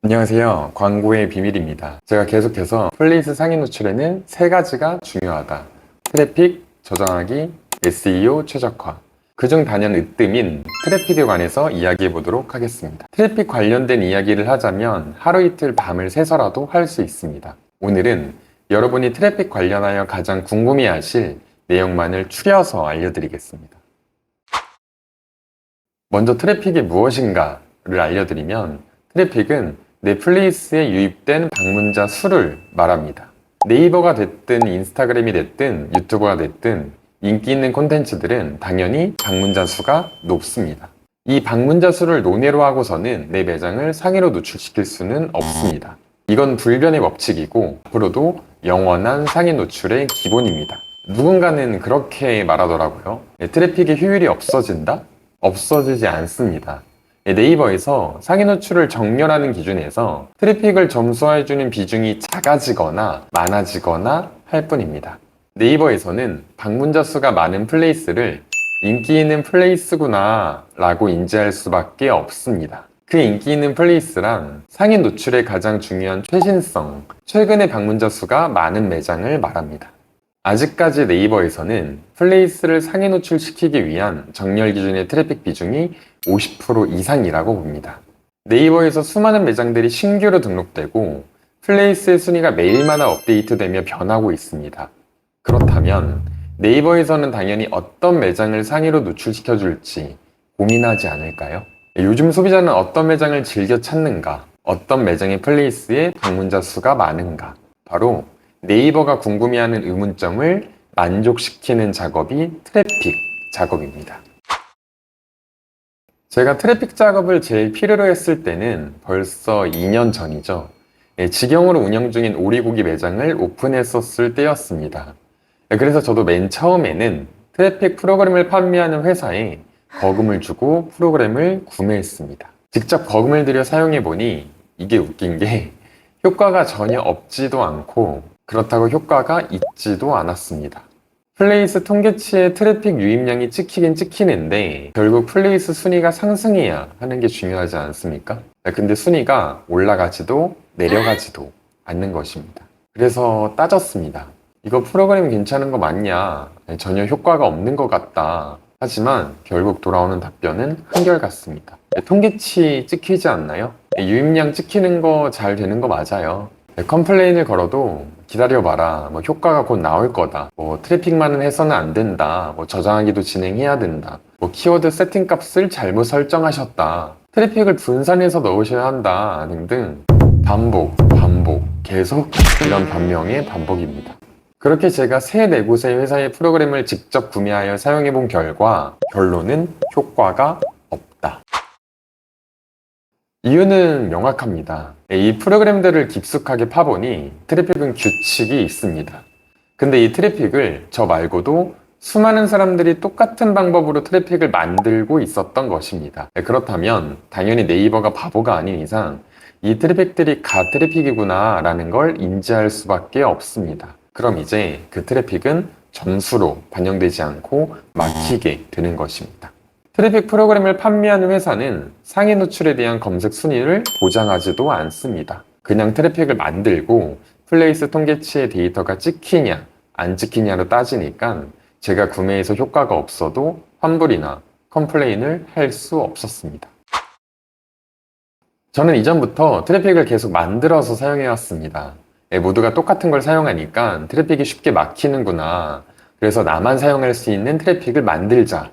안녕하세요. 광고의 비밀입니다. 제가 계속해서 플레이스 상위 노출에는 세 가지가 중요하다. 트래픽, 저장하기, SEO 최적화. 그중 단연 으뜸인 트래픽에 관해서 이야기해 보도록 하겠습니다. 트래픽 관련된 이야기를 하자면 하루 이틀 밤을 새서라도 할 수 있습니다. 오늘은 여러분이 트래픽 관련하여 가장 궁금해하실 내용만을 추려서 알려드리겠습니다. 먼저 트래픽이 무엇인가를 알려드리면 트래픽은 내 플레이스에 유입된 방문자 수를 말합니다. 네이버가 됐든 인스타그램이 됐든 유튜버가 됐든 인기 있는 콘텐츠들은 당연히 방문자 수가 높습니다. 이 방문자 수를 논외로 하고서는 내 매장을 상위로 노출시킬 수는 없습니다. 이건 불변의 법칙이고 앞으로도 영원한 상위 노출의 기본입니다. 누군가는 그렇게 말하더라고요. 트래픽의 효율이 없어진다? 없어지지 않습니다. 네이버에서 상위 노출을 정렬하는 기준에서 트래픽을 점수해주는 비중이 작아지거나 많아지거나 할 뿐입니다. 네이버에서는 방문자 수가 많은 플레이스를 인기 있는 플레이스구나 라고 인지할 수밖에 없습니다. 그 인기 있는 플레이스란 상위 노출의 가장 중요한 최신성, 최근의 방문자 수가 많은 매장을 말합니다. 아직까지 네이버에서는 플레이스를 상위 노출시키기 위한 정렬 기준의 트래픽 비중이 50% 이상이라고 봅니다. 네이버에서 수많은 매장들이 신규로 등록되고 플레이스의 순위가 매일마다 업데이트되며 변하고 있습니다. 그렇다면 네이버에서는 당연히 어떤 매장을 상위로 노출시켜줄지 고민하지 않을까요? 요즘 소비자는 어떤 매장을 즐겨 찾는가? 어떤 매장의 플레이스에 방문자 수가 많은가? 바로 네이버가 궁금해하는 의문점을 만족시키는 작업이 트래픽 작업입니다. 제가 트래픽 작업을 제일 필요로 했을 때는 벌써 2년 전이죠. 직영으로 운영 중인 오리고기 매장을 오픈했었을 때였습니다. 그래서 저도 맨 처음에는 트래픽 프로그램을 판매하는 회사에 거금을 주고 프로그램을 구매했습니다. 직접 거금을 들여 사용해보니 이게 웃긴 게 효과가 전혀 없지도 않고 그렇다고 효과가 있지도 않았습니다. 플레이스 통계치의 트래픽 유입량이 찍히긴 찍히는데 결국 플레이스 순위가 상승해야 하는 게 중요하지 않습니까? 근데 순위가 올라가지도 내려가지도 않는 것입니다. 그래서 따졌습니다. 이거 프로그램 괜찮은 거 맞냐? 전혀 효과가 없는 것 같다. 하지만 결국 돌아오는 답변은 한결같습니다. 통계치 찍히지 않나요? 유입량 찍히는 거 잘 되는 거 맞아요. 컴플레인을 걸어도 기다려봐라, 효과가 곧 나올 거다, 트래픽만은 해서는 안 된다, 저장하기도 진행해야 된다, 키워드 세팅 값을 잘못 설정하셨다, 트래픽을 분산해서 넣으셔야 한다 등등 반복 계속 이런 변명의 반복입니다. 그렇게 제가 세 네 곳의 회사의 프로그램을 직접 구매하여 사용해본 결과 결론은 효과가 없다. 이유는 명확합니다. 이 프로그램들을 깊숙하게 파보니 트래픽은 규칙이 있습니다. 근데 이 트래픽을 저 말고도 수많은 사람들이 똑같은 방법으로 트래픽을 만들고 있었던 것입니다. 그렇다면 당연히 네이버가 바보가 아닌 이상 이 트래픽들이 가트래픽이구나 라는 걸 인지할 수밖에 없습니다. 그럼 이제 그 트래픽은 점수로 반영되지 않고 막히게 되는 것입니다. 트래픽 프로그램을 판매하는 회사는 상위 노출에 대한 검색 순위를 보장하지도 않습니다. 그냥 트래픽을 만들고 플레이스 통계치의 데이터가 찍히냐 안 찍히냐로 따지니까 제가 구매해서 효과가 없어도 환불이나 컴플레인을 할 수 없었습니다. 저는 이전부터 트래픽을 계속 만들어서 사용해왔습니다. 모두가 똑같은 걸 사용하니까 트래픽이 쉽게 막히는구나. 그래서 나만 사용할 수 있는 트래픽을 만들자.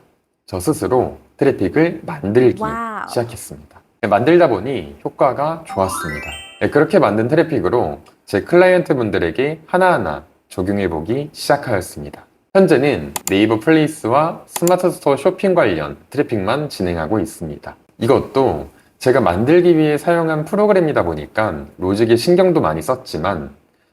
저 스스로 트래픽을 만들기 시작했습니다. 만들다 보니 효과가 좋았습니다. 그렇게 만든 트래픽으로 제 클라이언트 분들에게 하나하나 적용해보기 시작하였습니다. 현재는 네이버 플레이스와 스마트 스토어 쇼핑 관련 트래픽만 진행하고 있습니다. 이것도 제가 만들기 위해 사용한 프로그램이다 보니까 로직에 신경도 많이 썼지만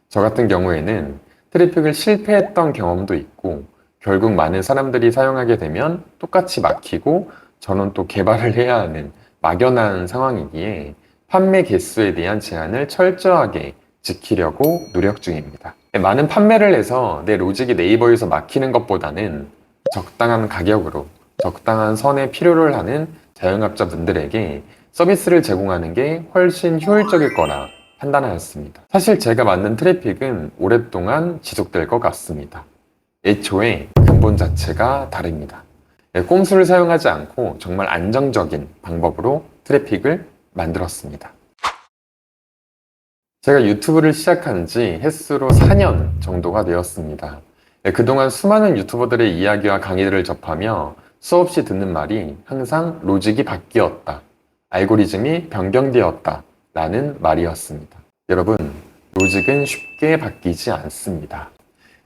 저 같은 경우에는 트래픽을 실패했던 경험도 있고 결국 많은 사람들이 사용하게 되면 똑같이 막히고 저는 또 개발을 해야 하는 막연한 상황이기에 판매 개수에 대한 제한을 철저하게 지키려고 노력 중입니다. 많은 판매를 해서 내 로직이 네이버에서 막히는 것보다는 적당한 가격으로 적당한 선에 필요를 하는 자영업자분들에게 서비스를 제공하는 게 훨씬 효율적일 거라 판단하였습니다. 사실 제가 만든 트래픽은 오랫동안 지속될 것 같습니다. 애초에 근본 자체가 다릅니다. 꼼수를 사용하지 않고 정말 안정적인 방법으로 트래픽을 만들었습니다. 제가 유튜브를 시작한 지 횟수로 4년 정도가 되었습니다. 그동안 수많은 유튜버들의 이야기와 강의들을 접하며 수없이 듣는 말이 항상 로직이 바뀌었다, 알고리즘이 변경되었다 라는 말이었습니다. 여러분, 로직은 쉽게 바뀌지 않습니다.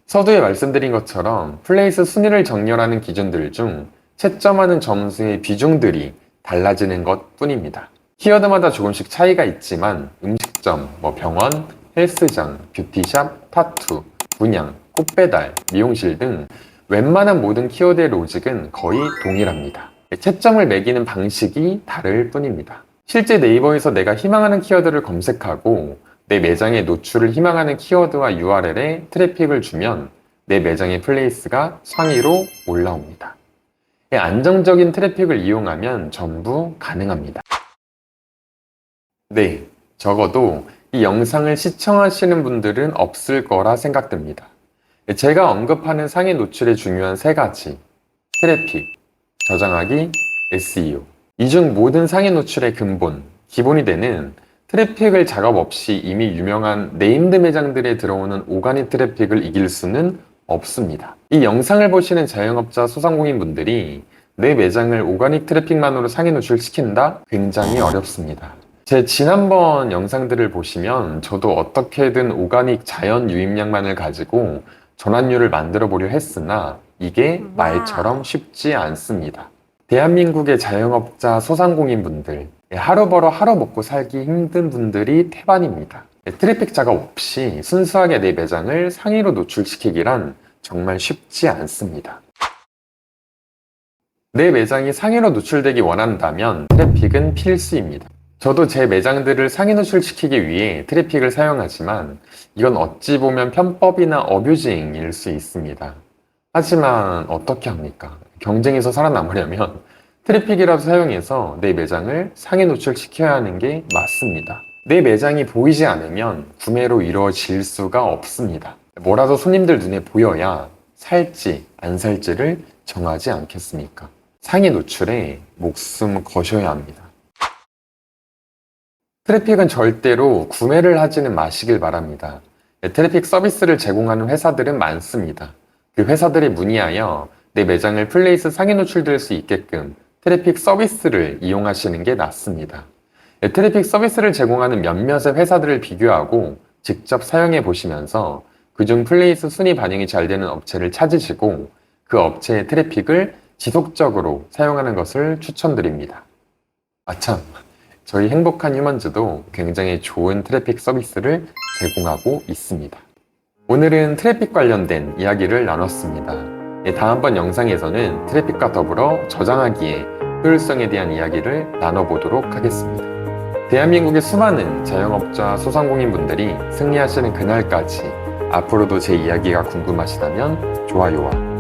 서두에 말씀드린 것처럼 플레이스 순위를 정렬하는 기준들 중 채점하는 점수의 비중들이 달라지는 것 뿐입니다. 키워드마다 조금씩 차이가 있지만 음식점, 병원, 헬스장, 뷰티샵, 타투, 분양, 꽃배달, 미용실 등 웬만한 모든 키워드의 로직은 거의 동일합니다. 채점을 매기는 방식이 다를 뿐입니다. 실제 네이버에서 내가 희망하는 키워드를 검색하고 내 매장의 노출을 희망하는 키워드와 URL에 트래픽을 주면 내 매장의 플레이스가 상위로 올라옵니다. 안정적인 트래픽을 이용하면 전부 가능합니다. 네, 적어도 이 영상을 시청하시는 분들은 없을 거라 생각됩니다. 제가 언급하는 상위 노출의 중요한 3가지: 트래픽, 저장하기, SEO. 이 중 모든 상위 노출의 근본, 기본이 되는 트래픽을 작업 없이 이미 유명한 네임드 매장들에 들어오는 오가닉 트래픽을 이길 수는 없습니다. 이 영상을 보시는 자영업자 소상공인분들이 내 매장을 오가닉 트래픽만으로 상위 노출시킨다? 굉장히 어렵습니다. 제 지난번 영상들을 보시면 저도 어떻게든 오가닉 자연 유입량만을 가지고 전환율을 만들어 보려 했으나 이게 말처럼 쉽지 않습니다. 대한민국의 자영업자 소상공인분들, 하루 벌어 하루 먹고 살기 힘든 분들이 태반입니다. 트래픽 작업 없이 순수하게 내 매장을 상위로 노출시키기란 정말 쉽지 않습니다. 내 매장이 상위로 노출되기 원한다면 트래픽은 필수입니다. 저도 제 매장들을 상위 노출시키기 위해 트래픽을 사용하지만 이건 어찌 보면 편법이나 어뷰징일 수 있습니다. 하지만 어떻게 합니까? 경쟁에서 살아남으려면 트래픽이라도 사용해서 내 매장을 상위 노출시켜야 하는 게 맞습니다. 내 매장이 보이지 않으면 구매로 이루어질 수가 없습니다. 뭐라도 손님들 눈에 보여야 살지 안 살지를 정하지 않겠습니까? 상위 노출에 목숨 거셔야 합니다. 트래픽은 절대로 구매를 하지는 마시길 바랍니다. 트래픽 서비스를 제공하는 회사들은 많습니다. 그 회사들이 문의하여 내 매장을 플레이스 상위 노출될 수 있게끔 트래픽 서비스를 이용하시는 게 낫습니다. 트래픽 서비스를 제공하는 몇몇의 회사들을 비교하고 직접 사용해 보시면서 그중 플레이스 순위 반영이 잘 되는 업체를 찾으시고 그 업체의 트래픽을 지속적으로 사용하는 것을 추천드립니다. 아참, 저희 행복한 휴먼즈도 굉장히 좋은 트래픽 서비스를 제공하고 있습니다. 오늘은 트래픽 관련된 이야기를 나눴습니다. 다음번 영상에서는 트래픽과 더불어 저장하기의 효율성에 대한 이야기를 나눠보도록 하겠습니다. 대한민국의 수많은 자영업자 소상공인분들이 승리하시는 그날까지 앞으로도 제 이야기가 궁금하시다면 좋아요와